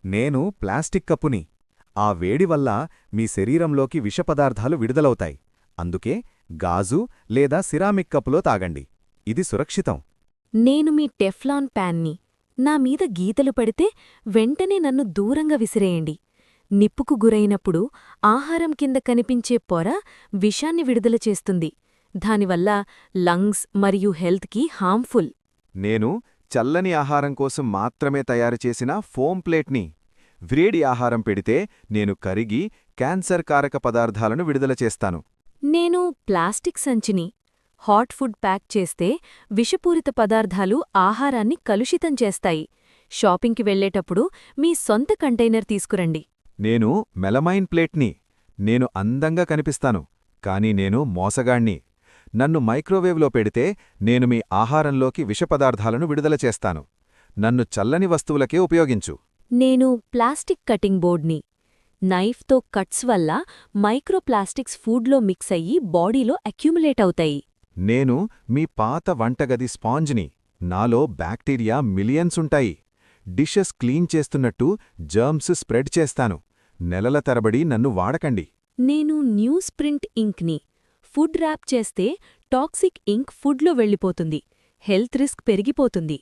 నేను ప్లాస్టిక్ కప్పుని. ఆ వేడి వల్ల మీ శరీరంలోకి విషపదార్థాలు విడుదలవుతాయి. అందుకే గాజు లేదా సిరామిక్ కప్పులో తాగండి. ఇది సురక్షితం. నేను మీ టెఫ్లాన్ ప్యాన్ని. నా మీద గీతలు పడితే వెంటనే నన్ను దూరంగా విసిరేయండి. నిప్పుకు గురైనప్పుడు ఆహారం కింద కనిపించే పొర విషాన్ని విడుదల చేస్తుంది. దానివల్ల లంగ్స్ మరియు హెల్త్కి హార్మ్ఫుల్. నేను చల్లని ఆహారం కోసం మాత్రమే తయారుచేసిన ఫోమ్ ప్లేట్ని. వ్రేడి ఆహారం పెడితే నేను కరిగి క్యాన్సర్ కారక పదార్థాలను విడుదల చేస్తాను. నేను ప్లాస్టిక్ సంచిని. హాట్ ఫుడ్ ప్యాక్ చేస్తే విషపూరిత పదార్థాలు ఆహారాన్ని కలుషితం చేస్తాయి. షాపింగ్కి వెళ్లేటప్పుడు మీ సొంత కంటైనర్ తీసుకురండి. నేను మెలమైన్ ప్లేట్ని. నేను అందంగా కనిపిస్తాను, కానీ నేను మోసగాణ్ణి. నన్ను మైక్రోవేవ్లో పెడితే నేను మీ ఆహారంలోకి విషపదార్థాలను విడుదల చేస్తాను. నన్ను చల్లని వస్తువులకే ఉపయోగించు. నేను ప్లాస్టిక్ కటింగ్ బోర్డ్ని. నైఫ్తో కట్స్ వల్ల మైక్రోప్లాస్టిక్స్ ఫుడ్లో మిక్స్ అయ్యి బాడీలో అక్యుములేట్ అవుతాయి. నేను మీ పాత వంటగది స్పాంజ్ని. నాలో బ్యాక్టీరియా మిలియన్స్ ఉంటాయి. డిషెస్ క్లీన్ చేస్తున్నట్టు జర్మ్స్ స్ప్రెడ్ చేస్తాను. నెలల తరబడి నన్ను వాడకండి. నేను న్యూస్ ప్రింట్ ఇంక్ని. ఫుడ్ ర్యాప్ చేస్తే టాక్సిక్ ఇంక్ ఫుడ్లో వెళ్ళిపోతుంది. హెల్త్ రిస్క్ పెరిగిపోతుంది.